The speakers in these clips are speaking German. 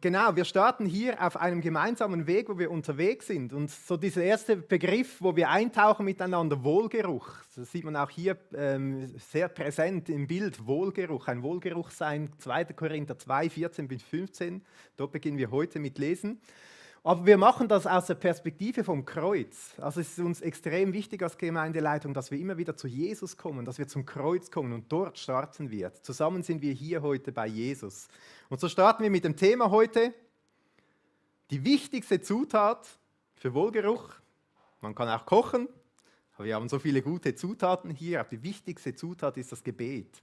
genau, wir starten hier auf einem gemeinsamen Weg, wo wir unterwegs sind. Und so dieser erste Begriff, wo wir eintauchen miteinander, Wohlgeruch. Das sieht man auch hier sehr präsent im Bild, Wohlgeruch, ein Wohlgeruchsein, 2. Korinther 2, 14 bis 15. Dort beginnen wir heute mit Lesen. Aber wir machen das aus der Perspektive vom Kreuz. Also es ist uns extrem wichtig als Gemeindeleitung, dass wir immer wieder zu Jesus kommen, dass wir zum Kreuz kommen und dort starten wir. Zusammen sind wir hier heute bei Jesus. Und so starten wir mit dem Thema heute, die wichtigste Zutat für Wohlgeruch. Man kann auch kochen, aber wir haben so viele gute Zutaten hier. Aber die wichtigste Zutat ist das Gebet.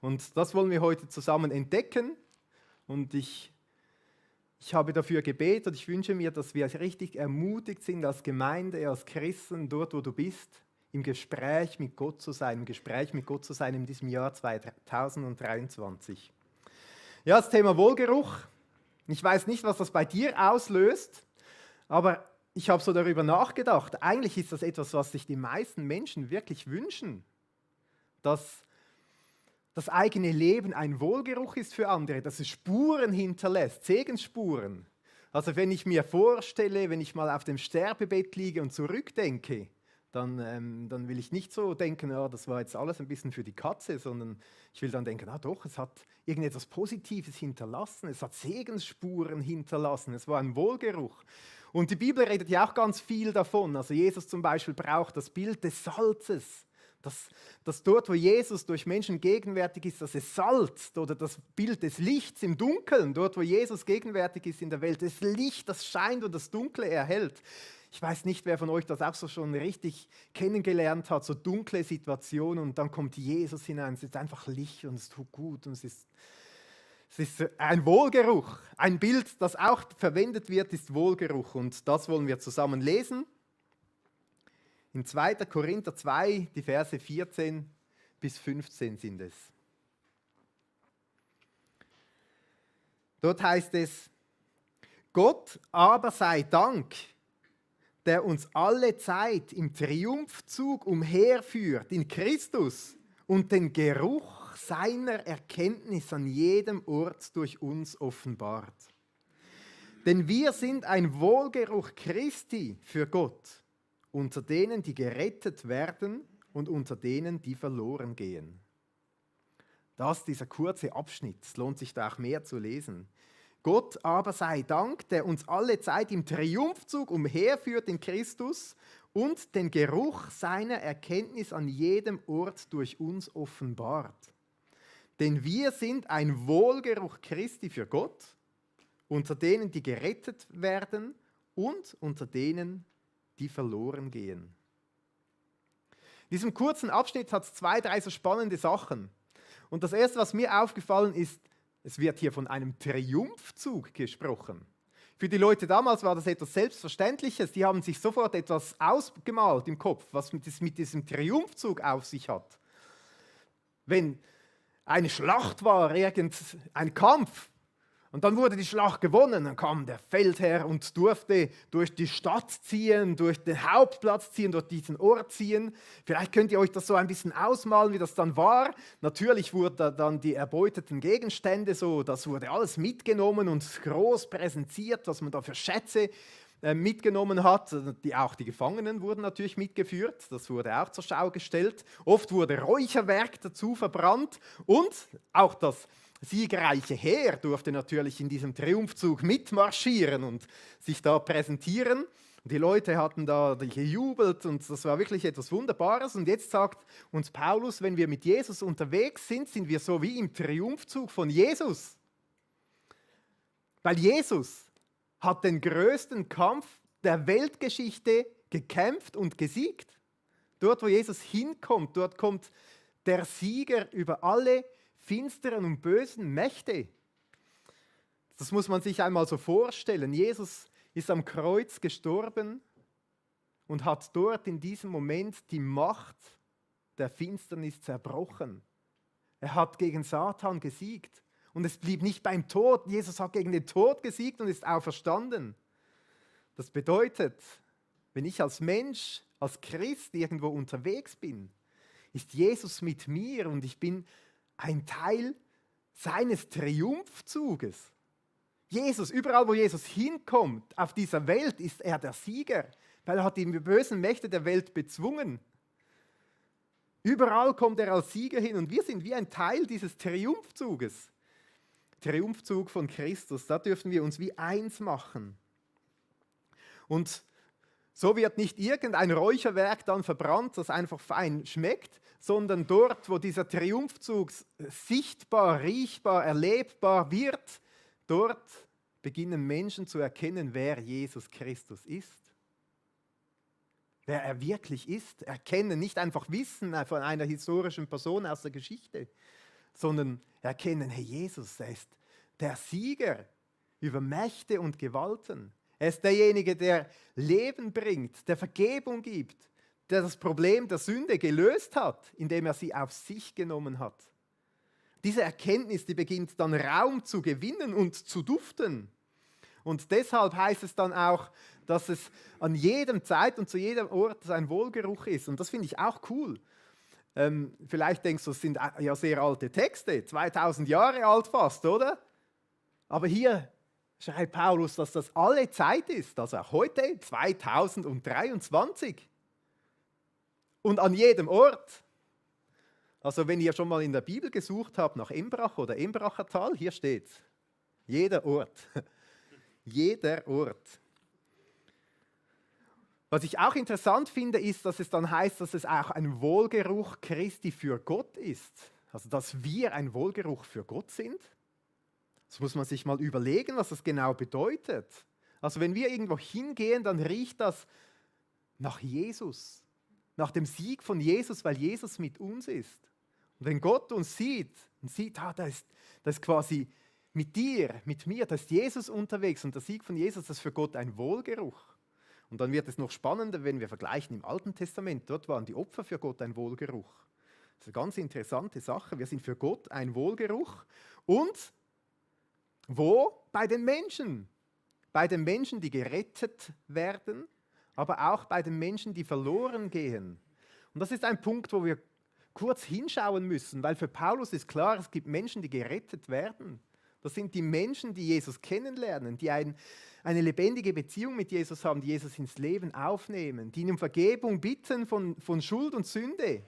Und das wollen wir heute zusammen entdecken. Und ich habe dafür gebetet, ich wünsche mir, dass wir richtig ermutigt sind als Gemeinde, als Christen, dort wo du bist, im Gespräch mit Gott zu sein, in diesem Jahr 2023. Ja, das Thema Wohlgeruch. Ich weiß nicht, was das bei dir auslöst, aber ich habe so darüber nachgedacht. Eigentlich ist das etwas, was sich die meisten Menschen wirklich wünschen, dass das eigene Leben ein Wohlgeruch ist für andere, dass es Spuren hinterlässt, Segensspuren. Also wenn ich mir vorstelle, wenn ich mal auf dem Sterbebett liege und zurückdenke, dann will ich nicht so denken, ja, das war jetzt alles ein bisschen für die Katze, sondern ich will dann denken, doch, es hat irgendetwas Positives hinterlassen, es hat Segensspuren hinterlassen, es war ein Wohlgeruch. Und die Bibel redet ja auch ganz viel davon. Also Jesus zum Beispiel braucht das Bild des Salzes. Dass dort, wo Jesus durch Menschen gegenwärtig ist, dass es salzt, oder das Bild des Lichts im Dunkeln, dort, wo Jesus gegenwärtig ist in der Welt, das Licht, das scheint und das Dunkle erhellt. Ich weiß nicht, wer von euch das auch so schon richtig kennengelernt hat, so dunkle Situationen und dann kommt Jesus hinein, es ist einfach Licht und es tut gut und es ist ein Wohlgeruch. Ein Bild, das auch verwendet wird, ist Wohlgeruch und das wollen wir zusammen lesen. In 2. Korinther 2, die Verse 14 bis 15 sind es. Dort heißt es, Gott aber sei Dank, der uns alle Zeit im Triumphzug umherführt in Christus und den Geruch seiner Erkenntnis an jedem Ort durch uns offenbart. Denn wir sind ein Wohlgeruch Christi für Gott, unter denen, die gerettet werden und unter denen, die verloren gehen. Das ist dieser kurze Abschnitt, es lohnt sich da auch mehr zu lesen. Gott aber sei Dank, der uns alle Zeit im Triumphzug umherführt in Christus und den Geruch seiner Erkenntnis an jedem Ort durch uns offenbart. Denn wir sind ein Wohlgeruch Christi für Gott, unter denen, die gerettet werden und unter denen, die verloren gehen. In diesem kurzen Abschnitt hat es 2, 3 so spannende Sachen. Und das Erste, was mir aufgefallen ist, es wird hier von einem Triumphzug gesprochen. Für die Leute damals war das etwas Selbstverständliches. Die haben sich sofort etwas ausgemalt im Kopf, was es mit diesem Triumphzug auf sich hat. Wenn eine Schlacht war, ein Kampf, und dann wurde die Schlacht gewonnen, dann kam der Feldherr und durfte durch die Stadt ziehen, durch den Hauptplatz ziehen, durch diesen Ort ziehen. Vielleicht könnt ihr euch das so ein bisschen ausmalen, wie das dann war. Natürlich wurden dann die erbeuteten Gegenstände, das wurde alles mitgenommen und groß präsentiert, was man da für Schätze mitgenommen hat. Auch die Gefangenen wurden natürlich mitgeführt, das wurde auch zur Schau gestellt. Oft wurde Räucherwerk dazu verbrannt und auch das siegreiche Heer durfte natürlich in diesem Triumphzug mitmarschieren und sich da präsentieren. Und die Leute hatten da gejubelt und das war wirklich etwas Wunderbares. Und jetzt sagt uns Paulus, wenn wir mit Jesus unterwegs sind, sind wir so wie im Triumphzug von Jesus. Weil Jesus hat den größten Kampf der Weltgeschichte gekämpft und gesiegt. Dort, wo Jesus hinkommt, dort kommt der Sieger über alle finsteren und bösen Mächte. Das muss man sich einmal so vorstellen. Jesus ist am Kreuz gestorben und hat dort in diesem Moment die Macht der Finsternis zerbrochen. Er hat gegen Satan gesiegt und es blieb nicht beim Tod. Jesus hat gegen den Tod gesiegt und ist auferstanden. Das bedeutet, wenn ich als Mensch, als Christ irgendwo unterwegs bin, ist Jesus mit mir und ich bin ein Teil seines Triumphzuges. Jesus, überall wo Jesus hinkommt, auf dieser Welt ist er der Sieger, weil er hat die bösen Mächte der Welt bezwungen. Überall kommt er als Sieger hin und wir sind wie ein Teil dieses Triumphzuges. Triumphzug von Christus, da dürfen wir uns wie eins machen. Und so wird nicht irgendein Räucherwerk dann verbrannt, das einfach fein schmeckt, sondern dort, wo dieser Triumphzug sichtbar, riechbar, erlebbar wird, dort beginnen Menschen zu erkennen, wer Jesus Christus ist. Wer er wirklich ist. Erkennen, nicht einfach wissen von einer historischen Person aus der Geschichte, sondern erkennen, hey, Jesus, er ist der Sieger über Mächte und Gewalten. Er ist derjenige, der Leben bringt, der Vergebung gibt, der das Problem der Sünde gelöst hat, indem er sie auf sich genommen hat. Diese Erkenntnis, die beginnt dann Raum zu gewinnen und zu duften. Und deshalb heißt es dann auch, dass es an jedem Zeit und zu jedem Ort ein Wohlgeruch ist. Und das finde ich auch cool. Vielleicht denkst du, es sind ja sehr alte Texte, 2000 Jahre alt fast, oder? Aber hier schreibt Paulus, dass das alle Zeit ist, also auch heute, 2023. Und an jedem Ort. Also wenn ihr schon mal in der Bibel gesucht habt nach Embrach oder Embracher Tal, hier steht es. Jeder Ort. Jeder Ort. Was ich auch interessant finde, ist, dass es dann heißt, dass es auch ein Wohlgeruch Christi für Gott ist. Also dass wir ein Wohlgeruch für Gott sind. Das muss man sich mal überlegen, was das genau bedeutet. Also wenn wir irgendwo hingehen, dann riecht das nach Jesus, nach dem Sieg von Jesus, weil Jesus mit uns ist. Und wenn Gott uns sieht und sieht, das ist quasi mit dir, mit mir, da ist Jesus unterwegs und der Sieg von Jesus, das ist für Gott ein Wohlgeruch. Und dann wird es noch spannender, wenn wir vergleichen im Alten Testament, dort waren die Opfer für Gott ein Wohlgeruch. Das ist eine ganz interessante Sache, wir sind für Gott ein Wohlgeruch. Und wo? Bei den Menschen. Bei den Menschen, die gerettet werden, aber auch bei den Menschen, die verloren gehen. Und das ist ein Punkt, wo wir kurz hinschauen müssen, weil für Paulus ist klar, es gibt Menschen, die gerettet werden. Das sind die Menschen, die Jesus kennenlernen, die eine lebendige Beziehung mit Jesus haben, die Jesus ins Leben aufnehmen, die ihn um Vergebung bitten von Schuld und Sünde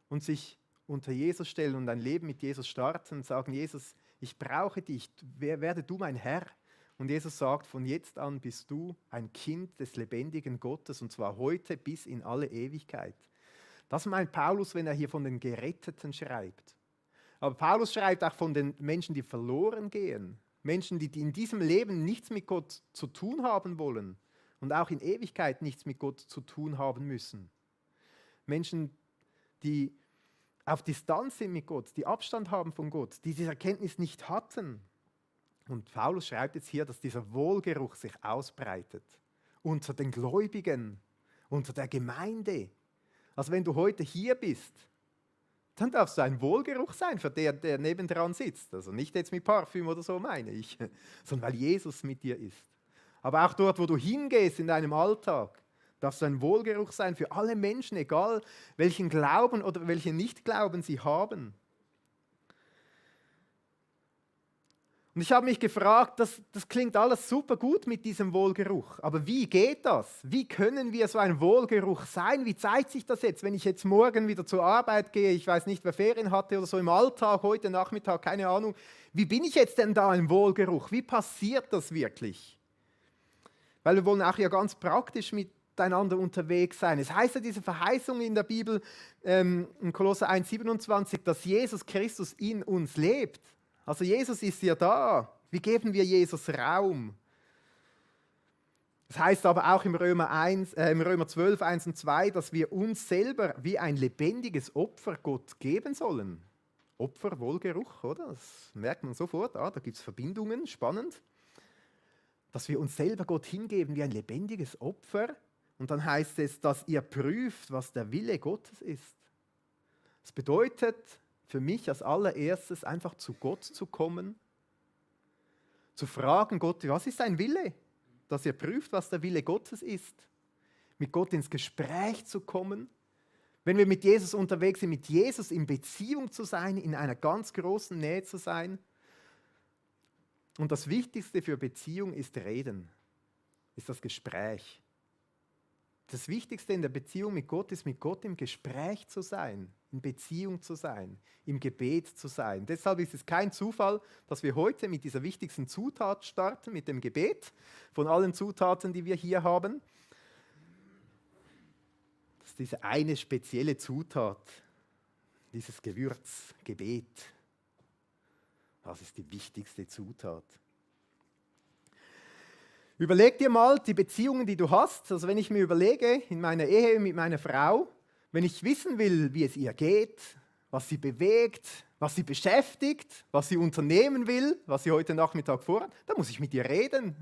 und sich unter Jesus stellen und ein Leben mit Jesus starten und sagen, Jesus, ich brauche dich, werde du mein Herr. Und Jesus sagt, von jetzt an bist du ein Kind des lebendigen Gottes und zwar heute bis in alle Ewigkeit. Das meint Paulus, wenn er hier von den Geretteten schreibt. Aber Paulus schreibt auch von den Menschen, die verloren gehen. Menschen, die in diesem Leben nichts mit Gott zu tun haben wollen und auch in Ewigkeit nichts mit Gott zu tun haben müssen. Menschen, die auf Distanz sind mit Gott, die Abstand haben von Gott, die diese Erkenntnis nicht hatten. Und Paulus schreibt jetzt hier, dass dieser Wohlgeruch sich ausbreitet unter den Gläubigen, unter der Gemeinde. Also wenn du heute hier bist, dann darfst du ein Wohlgeruch sein für den, der nebendran sitzt. Also nicht jetzt mit Parfüm oder so meine ich, sondern weil Jesus mit dir ist. Aber auch dort, wo du hingehst in deinem Alltag, darfst du ein Wohlgeruch sein für alle Menschen, egal welchen Glauben oder welchen Nichtglauben sie haben. Und ich habe mich gefragt, das klingt alles super gut mit diesem Wohlgeruch, aber wie geht das? Wie können wir so ein Wohlgeruch sein? Wie zeigt sich das jetzt, wenn ich jetzt morgen wieder zur Arbeit gehe, ich weiß nicht, wer Ferien hatte oder so im Alltag, heute Nachmittag, keine Ahnung. Wie bin ich jetzt denn da im Wohlgeruch? Wie passiert das wirklich? Weil wir wollen auch ja ganz praktisch miteinander unterwegs sein. Es heißt ja diese Verheißung in der Bibel, in Kolosser 1,27, dass Jesus Christus in uns lebt. Also Jesus ist ja da. Wie geben wir Jesus Raum? Das heißt aber auch im Römer 12, 1 und 2, dass wir uns selber wie ein lebendiges Opfer Gott geben sollen. Opfer, Wohlgeruch, oder? Das merkt man sofort. Da gibt es Verbindungen, spannend. Dass wir uns selber Gott hingeben wie ein lebendiges Opfer. Und dann heißt es, dass ihr prüft, was der Wille Gottes ist. Das bedeutet für mich als allererstes einfach zu Gott zu kommen, zu fragen, Gott, was ist dein Wille? Dass ihr prüft, was der Wille Gottes ist. Mit Gott ins Gespräch zu kommen. Wenn wir mit Jesus unterwegs sind, mit Jesus in Beziehung zu sein, in einer ganz großen Nähe zu sein. Und das Wichtigste für Beziehung ist Reden, ist das Gespräch. Das Wichtigste in der Beziehung mit Gott ist, mit Gott im Gespräch zu sein, in Beziehung zu sein, im Gebet zu sein. Deshalb ist es kein Zufall, dass wir heute mit dieser wichtigsten Zutat starten, mit dem Gebet, von allen Zutaten, die wir hier haben. Das ist diese eine spezielle Zutat, dieses Gewürz, Gebet. Das ist die wichtigste Zutat. Überleg dir mal die Beziehungen, die du hast. Also wenn ich mir überlege, in meiner Ehe mit meiner Frau, wenn ich wissen will, wie es ihr geht, was sie bewegt, was sie beschäftigt, was sie unternehmen will, was sie heute Nachmittag vorhat, dann muss ich mit ihr reden.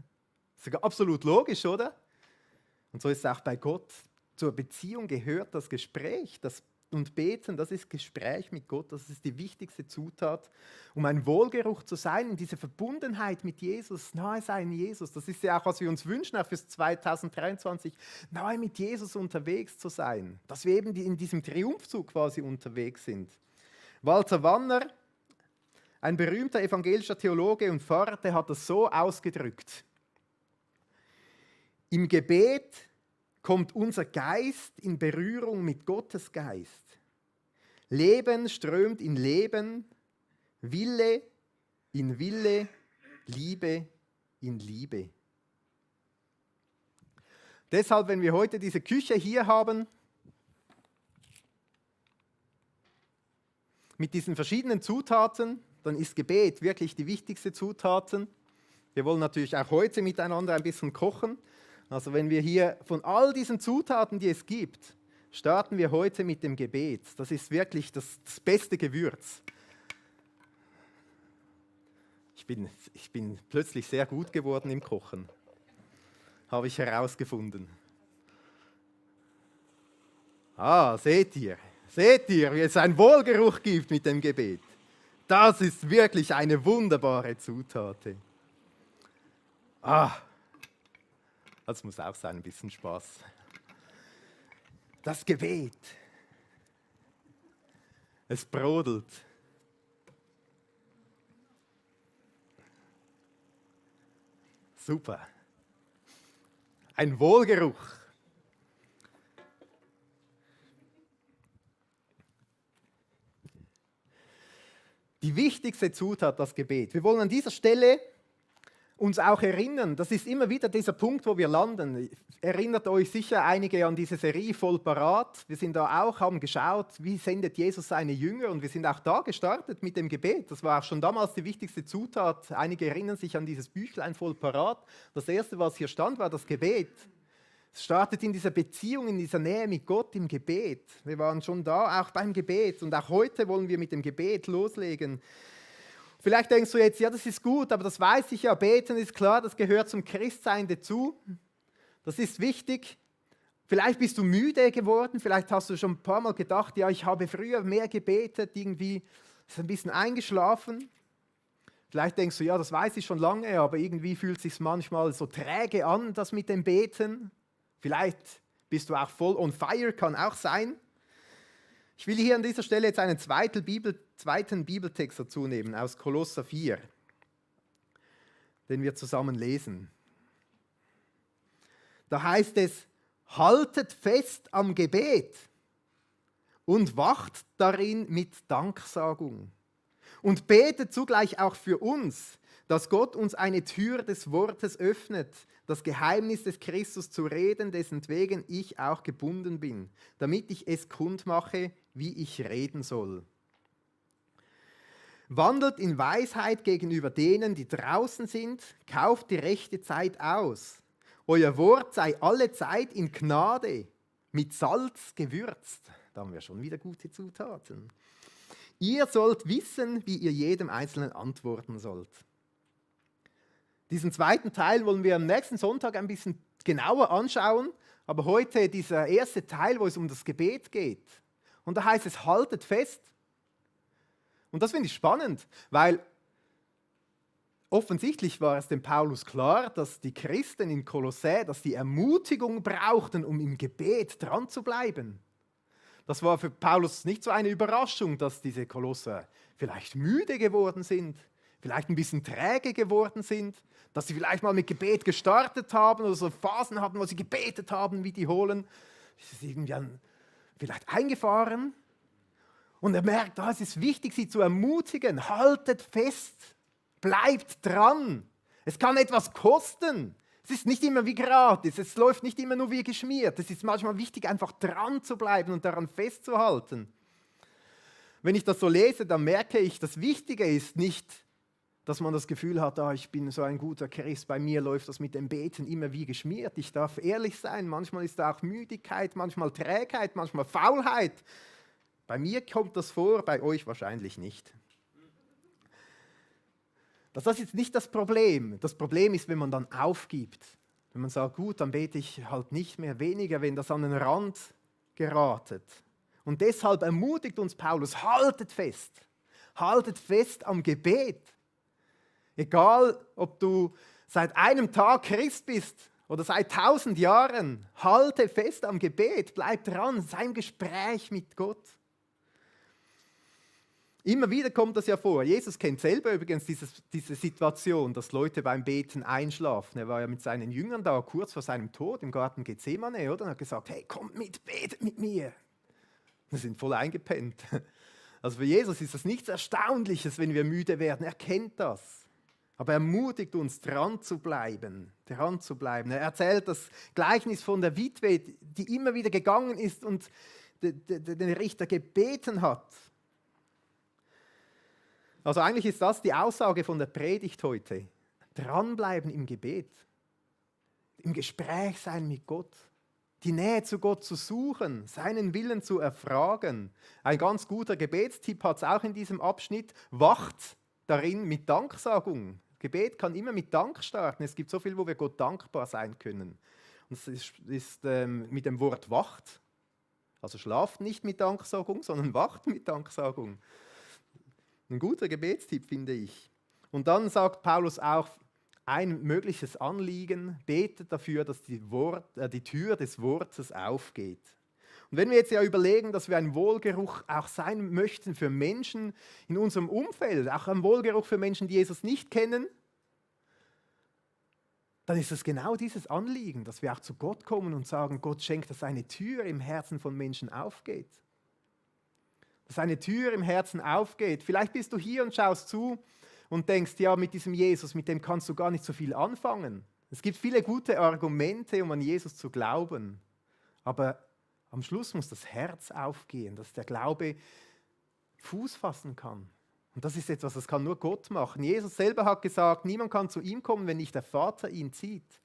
Das ist absolut logisch, oder? Und so ist es auch bei Gott. Zur Beziehung gehört das Gespräch, und Beten, das ist Gespräch mit Gott, das ist die wichtigste Zutat, um ein Wohlgeruch zu sein, in dieser Verbundenheit mit Jesus, nahe sein Jesus. Das ist ja auch, was wir uns wünschen, auch fürs 2023, nahe mit Jesus unterwegs zu sein, dass wir eben in diesem Triumphzug quasi unterwegs sind. Walter Wanner, ein berühmter evangelischer Theologe und Pfarrer, der hat das so ausgedrückt: Im Gebet kommt unser Geist in Berührung mit Gottes Geist. Leben strömt in Leben, Wille in Wille, Liebe in Liebe. Deshalb, wenn wir heute diese Küche hier haben, mit diesen verschiedenen Zutaten, dann ist Gebet wirklich die wichtigste Zutat. Wir wollen natürlich auch heute miteinander ein bisschen kochen. Also wenn wir hier von all diesen Zutaten, die es gibt, starten wir heute mit dem Gebet. Das ist wirklich das beste Gewürz. Ich bin plötzlich sehr gut geworden im Kochen. Habe ich herausgefunden. Seht ihr, wie es einen Wohlgeruch gibt mit dem Gebet. Das ist wirklich eine wunderbare Zutat. Das muss auch sein, ein bisschen Spaß. Das Gebet. Es brodelt. Super. Ein Wohlgeruch. Die wichtigste Zutat, das Gebet. Wir wollen an dieser Stelle uns auch erinnern, das ist immer wieder dieser Punkt, wo wir landen. Erinnert euch sicher einige an diese Serie Voll parat. Wir sind da auch, haben geschaut, wie sendet Jesus seine Jünger, und wir sind auch da gestartet mit dem Gebet. Das war auch schon damals die wichtigste Zutat. Einige erinnern sich an dieses Büchlein Voll parat. Das erste, was hier stand, war das Gebet. Es startet in dieser Beziehung, in dieser Nähe mit Gott im Gebet. Wir waren schon da, auch beim Gebet, und auch heute wollen wir mit dem Gebet loslegen. Vielleicht denkst du jetzt, ja, das ist gut, aber das weiß ich ja, beten ist klar, das gehört zum Christsein dazu. Das ist wichtig. Vielleicht bist du müde geworden, vielleicht hast du schon ein paar Mal gedacht, ja, ich habe früher mehr gebetet, irgendwie ist ein bisschen eingeschlafen. Vielleicht denkst du, ja, das weiß ich schon lange, aber irgendwie fühlt es sich manchmal so träge an, das mit dem Beten. Vielleicht bist du auch voll on fire, kann auch sein. Ich will hier an dieser Stelle jetzt einen zweiten Bibeltext dazu nehmen, aus Kolosser 4, den wir zusammen lesen. Da heißt es: Haltet fest am Gebet und wacht darin mit Danksagung. Und betet zugleich auch für uns, dass Gott uns eine Tür des Wortes öffnet, das Geheimnis des Christus zu reden, dessentwegen ich auch gebunden bin, damit ich es kundmache, wie ich reden soll. Wandelt in Weisheit gegenüber denen, die draußen sind, kauft die rechte Zeit aus. Euer Wort sei alle Zeit in Gnade, mit Salz gewürzt. Da haben wir schon wieder gute Zutaten. Ihr sollt wissen, wie ihr jedem Einzelnen antworten sollt. Diesen zweiten Teil wollen wir am nächsten Sonntag ein bisschen genauer anschauen, aber heute dieser erste Teil, wo es um das Gebet geht. Und da heißt es, haltet fest. Und das finde ich spannend, weil offensichtlich war es dem Paulus klar, dass die Christen in Kolossä, dass die Ermutigung brauchten, um im Gebet dran zu bleiben. Das war für Paulus nicht so eine Überraschung, dass diese Kolosser vielleicht müde geworden sind, vielleicht ein bisschen träge geworden sind, dass sie vielleicht mal mit Gebet gestartet haben oder so Phasen hatten, wo sie gebetet haben wie die Hohlen. Es ist irgendwie vielleicht eingefahren. Und er merkt, es ist wichtig, sie zu ermutigen. Haltet fest, bleibt dran. Es kann etwas kosten. Es ist nicht immer wie gratis, es läuft nicht immer nur wie geschmiert. Es ist manchmal wichtig, einfach dran zu bleiben und daran festzuhalten. Wenn ich das so lese, dann merke ich, das Wichtige ist nicht, dass man das Gefühl hat, ich bin so ein guter Christ, bei mir läuft das mit dem Beten immer wie geschmiert. Ich darf ehrlich sein, manchmal ist da auch Müdigkeit, manchmal Trägheit, manchmal Faulheit. Bei mir kommt das vor, bei euch wahrscheinlich nicht. Das ist nicht das Problem. Das Problem ist, wenn man dann aufgibt. Wenn man sagt, gut, dann bete ich halt nicht mehr, weniger, wenn das an den Rand geratet. Und deshalb ermutigt uns Paulus, haltet fest am Gebet. Egal, ob du seit einem Tag Christ bist oder seit 1000 Jahren, halte fest am Gebet, bleib dran, sei im Gespräch mit Gott. Immer wieder kommt das ja vor. Jesus kennt selber übrigens diese Situation, dass Leute beim Beten einschlafen. Er war ja mit seinen Jüngern da kurz vor seinem Tod im Garten Gethsemane, oder? Und hat gesagt, hey, kommt mit, betet mit mir. Wir sind voll eingepennt. Also für Jesus ist das nichts Erstaunliches, wenn wir müde werden. Er kennt das. Aber er ermutigt uns, dran zu bleiben. Er erzählt das Gleichnis von der Witwe, die immer wieder gegangen ist und den Richter gebeten hat. Also eigentlich ist das die Aussage von der Predigt heute. Dranbleiben im Gebet, im Gespräch sein mit Gott, die Nähe zu Gott zu suchen, seinen Willen zu erfragen. Ein ganz guter Gebetstipp hat es auch in diesem Abschnitt. Wacht darin mit Danksagung. Gebet kann immer mit Dank starten. Es gibt so viel, wo wir Gott dankbar sein können. Und es ist mit dem Wort wacht. Also schlaft nicht mit Danksagung, sondern wacht mit Danksagung. Ein guter Gebetstipp, finde ich. Und dann sagt Paulus auch, ein mögliches Anliegen, betet dafür, dass die Tür des Wortes aufgeht. Und wenn wir jetzt ja überlegen, dass wir ein Wohlgeruch auch sein möchten für Menschen in unserem Umfeld, auch ein Wohlgeruch für Menschen, die Jesus nicht kennen, dann ist es genau dieses Anliegen, dass wir auch zu Gott kommen und sagen, Gott schenkt, dass eine Tür im Herzen von Menschen aufgeht. Dass eine Tür im Herzen aufgeht. Vielleicht bist du hier und schaust zu und denkst, ja, mit diesem Jesus, mit dem kannst du gar nicht so viel anfangen. Es gibt viele gute Argumente, um an Jesus zu glauben. Aber am Schluss muss das Herz aufgehen, dass der Glaube Fuß fassen kann. Und das ist etwas, das kann nur Gott machen. Jesus selber hat gesagt, niemand kann zu ihm kommen, wenn nicht der Vater ihn zieht.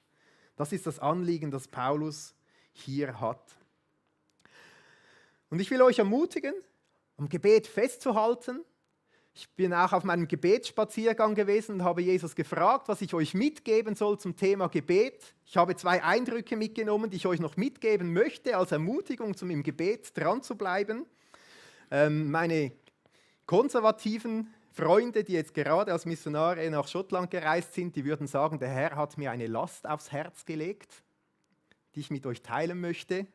Das ist das Anliegen, das Paulus hier hat. Und ich will euch ermutigen, am Gebet festzuhalten. Ich bin auch auf meinem Gebetsspaziergang gewesen und habe Jesus gefragt, was ich euch mitgeben soll zum Thema Gebet. Ich habe 2 Eindrücke mitgenommen, die ich euch noch mitgeben möchte, als Ermutigung, im Gebet dran zu bleiben. Meine konservativen Freunde, die jetzt gerade als Missionare nach Schottland gereist sind, die würden sagen, der Herr hat mir eine Last aufs Herz gelegt, die ich mit euch teilen möchte.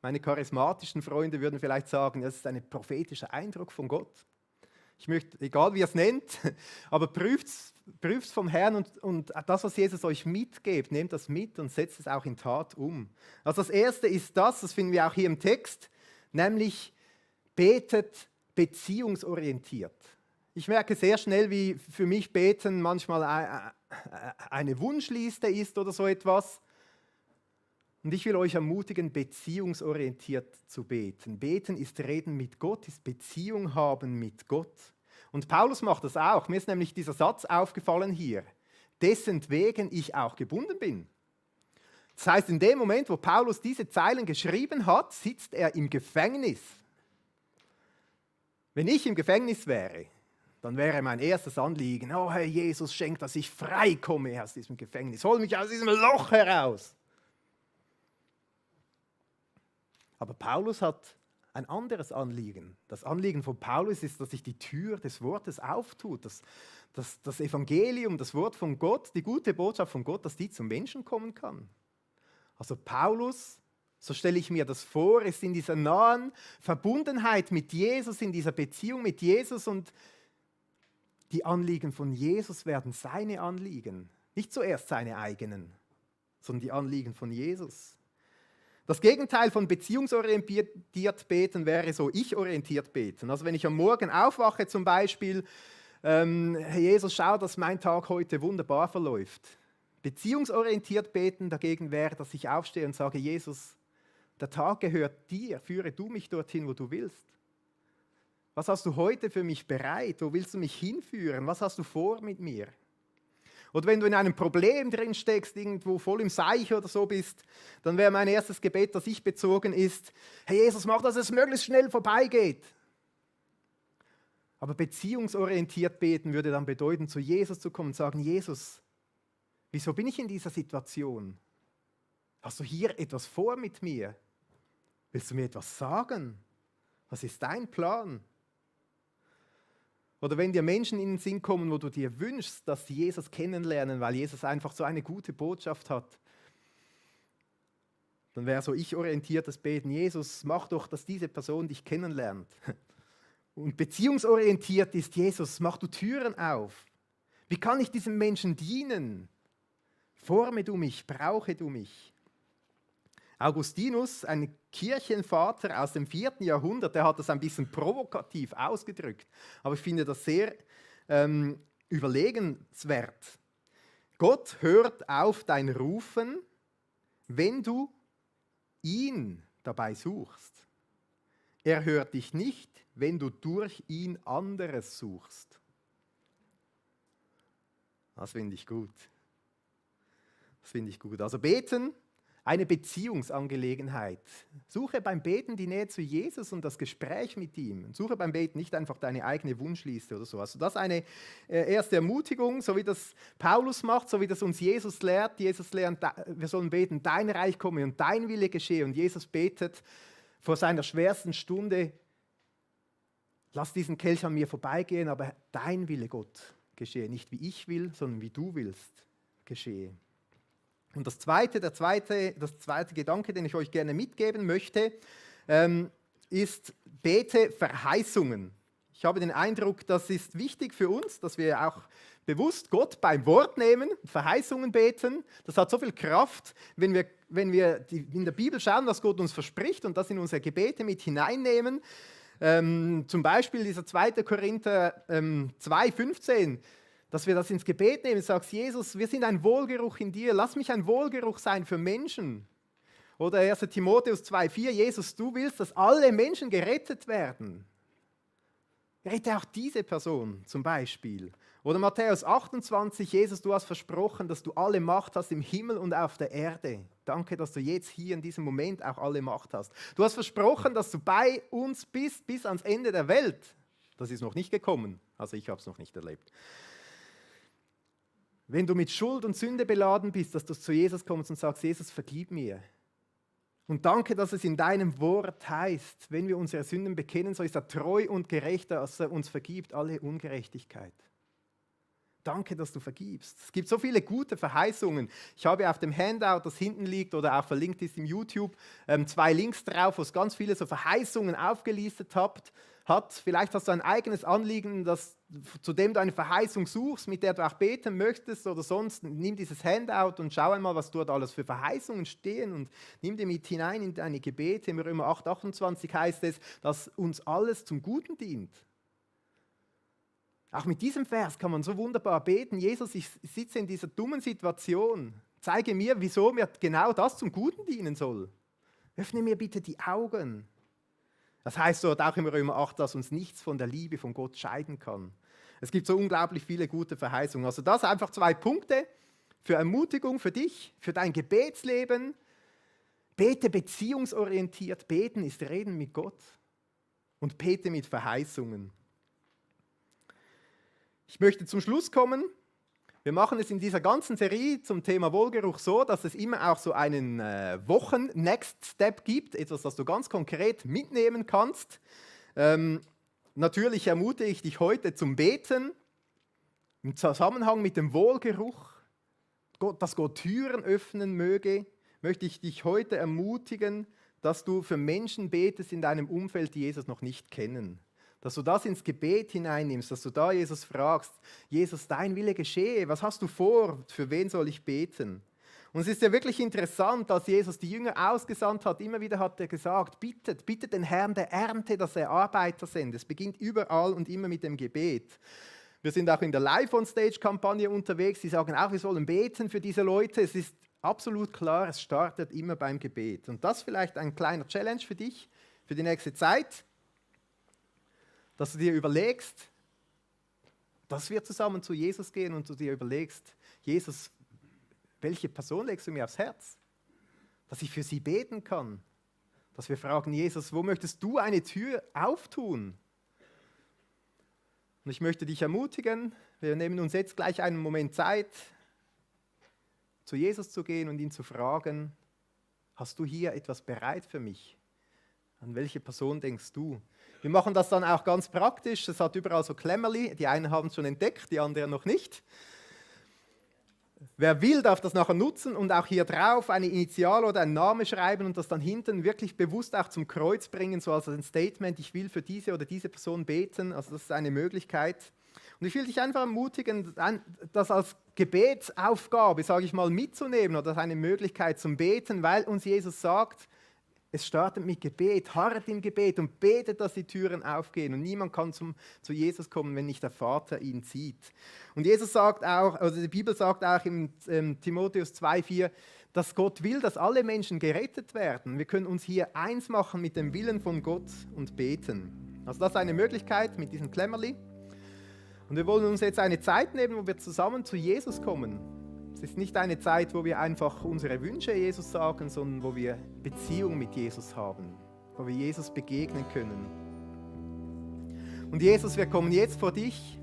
Meine charismatischen Freunde würden vielleicht sagen, das ist ein prophetischer Eindruck von Gott. Ich möchte, egal wie ihr es nennt, aber prüft es vom Herrn und das, was Jesus euch mitgibt, nehmt das mit und setzt es auch in Tat um. Also das Erste ist das finden wir auch hier im Text, nämlich betet beziehungsorientiert. Ich merke sehr schnell, wie für mich Beten manchmal eine Wunschliste ist oder so etwas. Und ich will euch ermutigen, beziehungsorientiert zu beten. Beten ist Reden mit Gott, ist Beziehung haben mit Gott. Und Paulus macht das auch. Mir ist nämlich dieser Satz aufgefallen hier. Dessentwegen ich auch gebunden bin. Das heißt, in dem Moment, wo Paulus diese Zeilen geschrieben hat, sitzt er im Gefängnis. Wenn ich im Gefängnis wäre, dann wäre mein erstes Anliegen, oh Herr Jesus, schenk, dass ich frei komme aus diesem Gefängnis. Hol mich aus diesem Loch heraus. Aber Paulus hat ein anderes Anliegen. Das Anliegen von Paulus ist, dass sich die Tür des Wortes auftut, dass das Evangelium, das Wort von Gott, die gute Botschaft von Gott, dass die zum Menschen kommen kann. Also Paulus, so stelle ich mir das vor, ist in dieser nahen Verbundenheit mit Jesus, in dieser Beziehung mit Jesus und Die Anliegen von Jesus werden seine Anliegen. Nicht zuerst seine eigenen, sondern die Anliegen von Jesus. Das Gegenteil von beziehungsorientiert beten wäre so ich-orientiert beten. Also wenn ich am Morgen aufwache zum Beispiel, Herr Jesus, schau, dass mein Tag heute wunderbar verläuft. Beziehungsorientiert beten dagegen wäre, dass ich aufstehe und sage, Jesus, der Tag gehört dir, führe du mich dorthin, wo du willst. Was hast du heute für mich bereit? Wo willst du mich hinführen? Was hast du vor mit mir? Oder wenn du in einem Problem drin steckst, irgendwo voll im Seich oder so bist, dann wäre mein erstes Gebet, das ich bezogen ist, Herr Jesus, mach, dass es möglichst schnell vorbeigeht. Aber beziehungsorientiert beten würde dann bedeuten, zu Jesus zu kommen und sagen, Jesus, wieso bin ich in dieser Situation? Hast du hier etwas vor mit mir? Willst du mir etwas sagen? Was ist dein Plan? Oder wenn dir Menschen in den Sinn kommen, wo du dir wünschst, dass sie Jesus kennenlernen, weil Jesus einfach so eine gute Botschaft hat, dann wäre so ich-orientiertes Beten, Jesus, mach doch, dass diese Person dich kennenlernt. Und beziehungsorientiert ist, Jesus, mach du Türen auf. Wie kann ich diesem Menschen dienen? Forme du mich, brauche du mich. Augustinus, ein Kirchenvater aus dem 4. Jahrhundert, der hat das ein bisschen provokativ ausgedrückt, aber ich finde das sehr überlegenswert. Gott hört auf dein Rufen, wenn du ihn dabei suchst. Er hört dich nicht, wenn du durch ihn anderes suchst. Das finde ich gut. Das finde ich gut. Also beten, eine Beziehungsangelegenheit. Suche beim Beten die Nähe zu Jesus und das Gespräch mit ihm. Suche beim Beten nicht einfach deine eigene Wunschliste oder so. Also das ist eine erste Ermutigung, so wie das Paulus macht, so wie das uns Jesus lehrt. Jesus lernt, wir sollen beten, dein Reich komme und dein Wille geschehe. Und Jesus betet vor seiner schwersten Stunde, lass diesen Kelch an mir vorbeigehen, aber dein Wille, Gott, geschehe. Nicht wie ich will, sondern wie du willst, geschehe. Und das zweite Gedanke, den ich euch gerne mitgeben möchte, ist, bete Verheißungen. Ich habe den Eindruck, das ist wichtig für uns, dass wir auch bewusst Gott beim Wort nehmen, Verheißungen beten. Das hat so viel Kraft, wenn wir in der Bibel schauen, was Gott uns verspricht und das in unsere Gebete mit hineinnehmen. Zum Beispiel dieser 2. Korinther 2,15, dass wir das ins Gebet nehmen, sagst, Jesus, wir sind ein Wohlgeruch in dir, lass mich ein Wohlgeruch sein für Menschen. Oder 1. Timotheus 2,4, Jesus, du willst, dass alle Menschen gerettet werden. Rette auch diese Person zum Beispiel. Oder Matthäus 28, Jesus, du hast versprochen, dass du alle Macht hast im Himmel und auf der Erde. Danke, dass du jetzt hier in diesem Moment auch alle Macht hast. Du hast versprochen, dass du bei uns bist bis ans Ende der Welt. Das ist noch nicht gekommen, also ich habe es noch nicht erlebt. Wenn du mit Schuld und Sünde beladen bist, dass du zu Jesus kommst und sagst, Jesus, vergib mir. Und danke, dass es in deinem Wort heißt, wenn wir unsere Sünden bekennen, so ist er treu und gerecht, dass er uns vergibt alle Ungerechtigkeit. Danke, dass du vergibst. Es gibt so viele gute Verheißungen. Ich habe auf dem Handout, das hinten liegt oder auch verlinkt ist im YouTube, 2 Links drauf, wo es ganz viele so Verheißungen aufgelistet hat. Vielleicht hast du ein eigenes Anliegen, zu dem du eine Verheißung suchst, mit der du auch beten möchtest oder sonst. Nimm dieses Handout und schau einmal, was dort alles für Verheißungen stehen und nimm die mit hinein in deine Gebete. Im Römer 8,28 heißt es, dass uns alles zum Guten dient. Auch mit diesem Vers kann man so wunderbar beten. Jesus, ich sitze in dieser dummen Situation. Zeige mir, wieso mir genau das zum Guten dienen soll. Öffne mir bitte die Augen. Das heißt dort auch im Römer 8, dass uns nichts von der Liebe von Gott scheiden kann. Es gibt so unglaublich viele gute Verheißungen. Also das einfach 2 Punkte für Ermutigung für dich, für dein Gebetsleben. Bete beziehungsorientiert. Beten ist Reden mit Gott. Und bete mit Verheißungen. Ich möchte zum Schluss kommen. Wir machen es in dieser ganzen Serie zum Thema Wohlgeruch so, dass es immer auch so einen Wochen-Next-Step gibt, etwas, das du ganz konkret mitnehmen kannst. Natürlich ermutige ich dich heute zum Beten, im Zusammenhang mit dem Wohlgeruch, dass Gott Türen öffnen möge, möchte ich dich heute ermutigen, dass du für Menschen betest in deinem Umfeld, die Jesus noch nicht kennen. Dass du das ins Gebet hineinnimmst, dass du da Jesus fragst, Jesus, dein Wille geschehe, was hast du vor, für wen soll ich beten? Und es ist ja wirklich interessant, als Jesus die Jünger ausgesandt hat, immer wieder hat er gesagt, bittet den Herrn der Ernte, dass er Arbeiter sendet. Es beginnt überall und immer mit dem Gebet. Wir sind auch in der Live-on-Stage-Kampagne unterwegs, die sagen auch, wir sollen beten für diese Leute. Es ist absolut klar, es startet immer beim Gebet. Und das vielleicht ein kleiner Challenge für dich, für die nächste Zeit, dass du dir überlegst, dass wir zusammen zu Jesus gehen und du dir überlegst, Jesus, welche Person legst du mir aufs Herz? Dass ich für sie beten kann. Dass wir fragen, Jesus, wo möchtest du eine Tür auftun? Und ich möchte dich ermutigen, wir nehmen uns jetzt gleich einen Moment Zeit, zu Jesus zu gehen und ihn zu fragen, hast du hier etwas bereit für mich? An welche Person denkst du? Wir machen das dann auch ganz praktisch. Es hat überall so Klemmerli. Die einen haben es schon entdeckt, die anderen noch nicht. Wer will, darf das nachher nutzen und auch hier drauf eine Initial oder einen Namen schreiben und das dann hinten wirklich bewusst auch zum Kreuz bringen, so als ein Statement, ich will für diese oder diese Person beten. Also das ist eine Möglichkeit. Und ich will dich einfach ermutigen, das als Gebetsaufgabe, sage ich mal, mitzunehmen oder als eine Möglichkeit zum Beten, weil uns Jesus sagt, es startet mit Gebet, harret im Gebet und betet, dass die Türen aufgehen. Und niemand kann zu Jesus kommen, wenn nicht der Vater ihn zieht. Und Jesus sagt auch, also die Bibel sagt auch im Timotheus 2,4, dass Gott will, dass alle Menschen gerettet werden. Wir können uns hier eins machen mit dem Willen von Gott und beten. Also das ist eine Möglichkeit mit diesem Klemmerli. Und wir wollen uns jetzt eine Zeit nehmen, wo wir zusammen zu Jesus kommen. Es ist nicht eine Zeit, wo wir einfach unsere Wünsche Jesus sagen, sondern wo wir Beziehung mit Jesus haben, wo wir Jesus begegnen können. Und Jesus, wir kommen jetzt vor dich.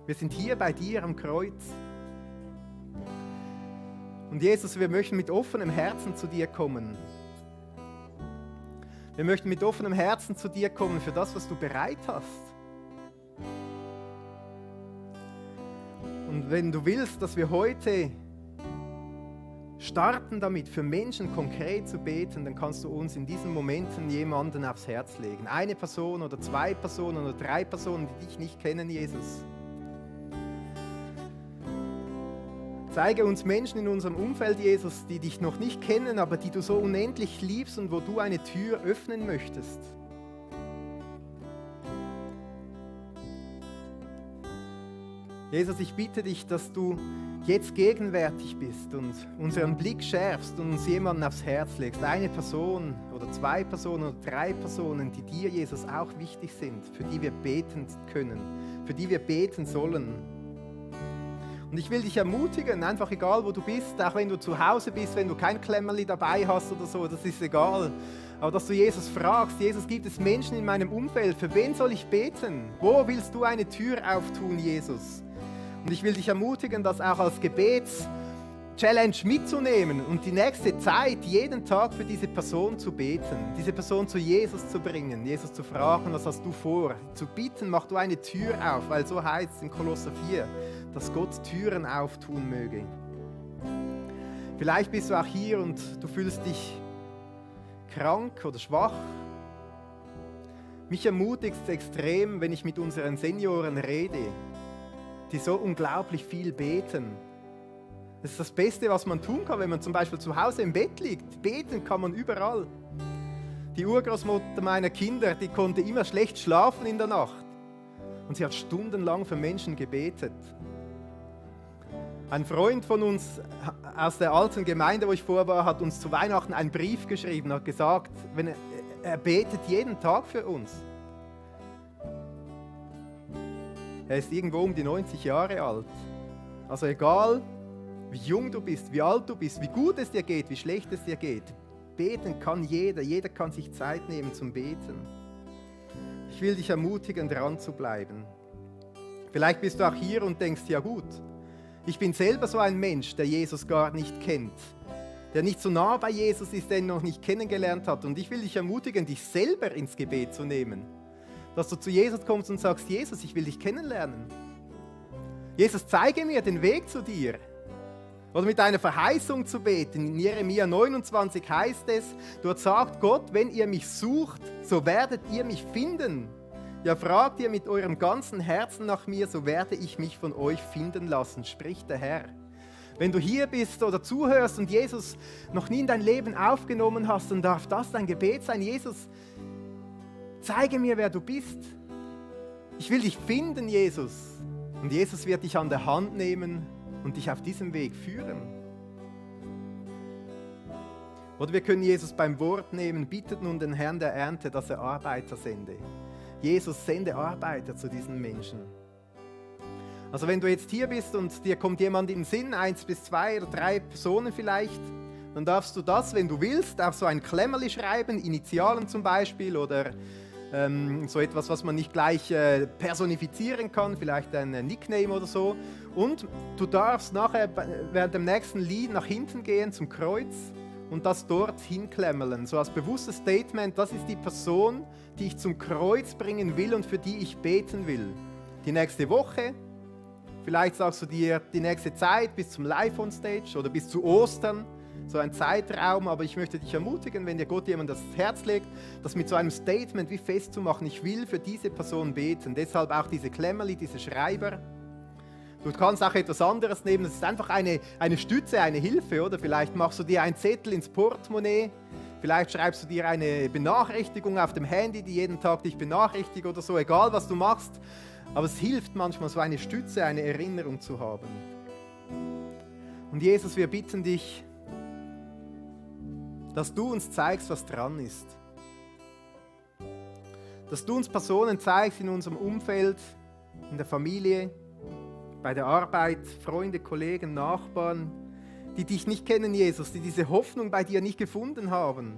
Wir sind hier bei dir am Kreuz. Und Jesus, wir möchten mit offenem Herzen zu dir kommen. Wir möchten mit offenem Herzen zu dir kommen für das, was du bereit hast. Und wenn du willst, dass wir heute starten damit, für Menschen konkret zu beten, dann kannst du uns in diesen Momenten jemanden aufs Herz legen. Eine Person oder 2 Personen oder 3 Personen, die dich nicht kennen, Jesus. Zeige uns Menschen in unserem Umfeld, Jesus, die dich noch nicht kennen, aber die du so unendlich liebst und wo du eine Tür öffnen möchtest. Jesus, ich bitte dich, dass du jetzt gegenwärtig bist und unseren Blick schärfst und uns jemanden aufs Herz legst. Eine Person oder 2 Personen oder 3 Personen, die dir, Jesus, auch wichtig sind, für die wir beten können, für die wir beten sollen. Und ich will dich ermutigen, einfach egal wo du bist, auch wenn du zu Hause bist, wenn du kein Klemmerli dabei hast oder so, das ist egal. Aber dass du Jesus fragst, Jesus, gibt es Menschen in meinem Umfeld, für wen soll ich beten? Wo willst du eine Tür auftun, Jesus? Und ich will dich ermutigen, das auch als Gebets-Challenge mitzunehmen und die nächste Zeit jeden Tag für diese Person zu beten, diese Person zu Jesus zu bringen, Jesus zu fragen, was hast du vor? Zu bitten, mach du eine Tür auf, weil so heißt es in Kolosser 4, dass Gott Türen auftun möge. Vielleicht bist du auch hier und du fühlst dich krank oder schwach. Mich ermutigt es extrem, wenn ich mit unseren Senioren rede, die so unglaublich viel beten. Das ist das Beste, was man tun kann, wenn man zum Beispiel zu Hause im Bett liegt. Beten kann man überall. Die Urgroßmutter meiner Kinder, die konnte immer schlecht schlafen in der Nacht. Und sie hat stundenlang für Menschen gebetet. Ein Freund von uns aus der alten Gemeinde, wo ich vor war, hat uns zu Weihnachten einen Brief geschrieben, hat gesagt, er betet jeden Tag für uns. Er ist irgendwo um die 90 Jahre alt. Also egal, wie jung du bist, wie alt du bist, wie gut es dir geht, wie schlecht es dir geht. Beten kann jeder. Jeder kann sich Zeit nehmen zum Beten. Ich will dich ermutigen, dran zu bleiben. Vielleicht bist du auch hier und denkst, ja gut, ich bin selber so ein Mensch, der Jesus gar nicht kennt. Der nicht so nah bei Jesus ist, den noch nicht kennengelernt hat. Und ich will dich ermutigen, dich selber ins Gebet zu nehmen. Dass du zu Jesus kommst und sagst, Jesus, ich will dich kennenlernen. Jesus, zeige mir den Weg zu dir. Oder mit einer Verheißung zu beten. In Jeremia 29 heißt es, dort sagt Gott, wenn ihr mich sucht, so werdet ihr mich finden. Ja, fragt ihr mit eurem ganzen Herzen nach mir, so werde ich mich von euch finden lassen, spricht der Herr. Wenn du hier bist oder zuhörst und Jesus noch nie in dein Leben aufgenommen hast, dann darf das dein Gebet sein. Jesus, zeige mir, wer du bist. Ich will dich finden, Jesus. Und Jesus wird dich an der Hand nehmen und dich auf diesem Weg führen. Oder wir können Jesus beim Wort nehmen, bittet nun den Herrn der Ernte, dass er Arbeiter sende. Jesus, sende Arbeiter zu diesen Menschen. Also wenn du jetzt hier bist und dir kommt jemand in den Sinn, 1 bis 2 oder 3 Personen vielleicht, dann darfst du das, wenn du willst, auf so ein Klemmerli schreiben, Initialen zum Beispiel oder so etwas, was man nicht gleich personifizieren kann, vielleicht ein Nickname oder so. Und du darfst nachher während dem nächsten Lied nach hinten gehen zum Kreuz und das dort hinklemmerlen. So als bewusstes Statement, das ist die Person, die ich zum Kreuz bringen will und für die ich beten will. Die nächste Woche, vielleicht sagst du dir die nächste Zeit bis zum Live on Stage oder bis zu Ostern, so ein Zeitraum, aber ich möchte dich ermutigen, wenn dir Gott jemand das Herz legt, das mit so einem Statement wie festzumachen, ich will für diese Person beten. Deshalb auch diese Klemmerli, diese Schreiber. Du kannst auch etwas anderes nehmen, das ist einfach eine Stütze, eine Hilfe, oder? Vielleicht machst du dir einen Zettel ins Portemonnaie, vielleicht schreibst du dir eine Benachrichtigung auf dem Handy, die jeden Tag dich benachrichtigt oder so, egal was du machst. Aber es hilft manchmal, so eine Stütze, eine Erinnerung zu haben. Und Jesus, wir bitten dich, dass du uns zeigst, was dran ist. Dass du uns Personen zeigst in unserem Umfeld, in der Familie, bei der Arbeit, Freunde, Kollegen, Nachbarn, die dich nicht kennen, Jesus, die diese Hoffnung bei dir nicht gefunden haben,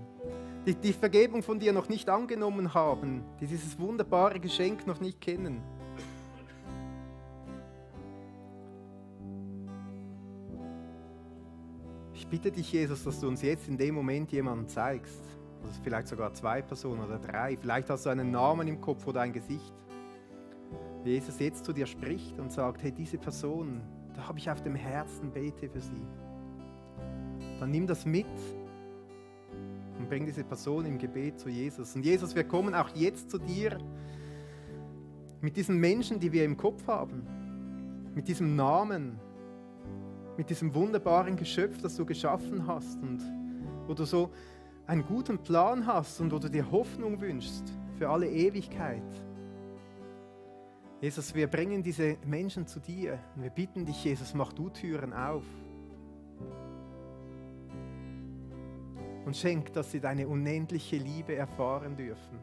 die die Vergebung von dir noch nicht angenommen haben, die dieses wunderbare Geschenk noch nicht kennen. Ich bitte dich, Jesus, dass du uns jetzt in dem Moment jemanden zeigst. Also vielleicht sogar 2 Personen oder 3. Vielleicht hast du einen Namen im Kopf oder ein Gesicht. Wie Jesus jetzt zu dir spricht und sagt, hey, diese Person, da habe ich auf dem Herzen, bete für sie. Dann nimm das mit und bring diese Person im Gebet zu Jesus. Und Jesus, wir kommen auch jetzt zu dir mit diesen Menschen, die wir im Kopf haben. Mit diesem Namen. Mit diesem wunderbaren Geschöpf, das du geschaffen hast und wo du so einen guten Plan hast und wo du dir Hoffnung wünschst für alle Ewigkeit. Jesus, wir bringen diese Menschen zu dir und wir bitten dich, Jesus, mach du Türen auf und schenk, dass sie deine unendliche Liebe erfahren dürfen.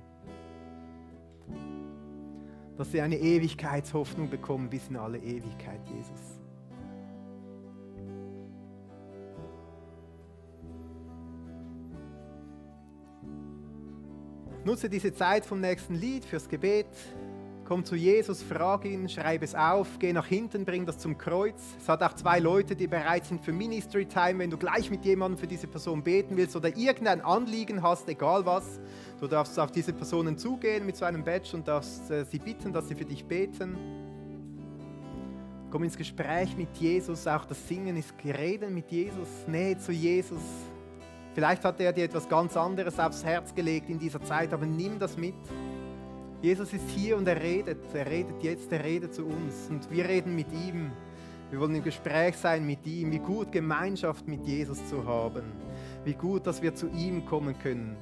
Dass sie eine Ewigkeitshoffnung bekommen bis in alle Ewigkeit, Jesus. Nutze diese Zeit vom nächsten Lied fürs Gebet. Komm zu Jesus, frag ihn, schreib es auf, geh nach hinten, bring das zum Kreuz. Es hat auch 2 Leute, die bereit sind für Ministry Time. Wenn du gleich mit jemandem für diese Person beten willst oder irgendein Anliegen hast, egal was, du darfst auf diese Personen zugehen mit so einem Badge und darfst sie bitten, dass sie für dich beten. Komm ins Gespräch mit Jesus, auch das Singen ist Reden mit Jesus, Nähe zu Jesus. Vielleicht hat er dir etwas ganz anderes aufs Herz gelegt in dieser Zeit, aber nimm das mit. Jesus ist hier und er redet jetzt, er redet zu uns und wir reden mit ihm. Wir wollen im Gespräch sein mit ihm, wie gut Gemeinschaft mit Jesus zu haben, wie gut, dass wir zu ihm kommen können.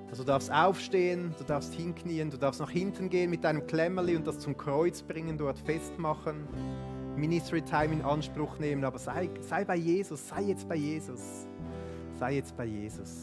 Also du darfst aufstehen, du darfst hinknien, du darfst nach hinten gehen mit deinem Klemmerli und das zum Kreuz bringen, dort festmachen, Ministry Time in Anspruch nehmen, aber sei bei Jesus, sei jetzt bei Jesus. Sei jetzt bei Jesus.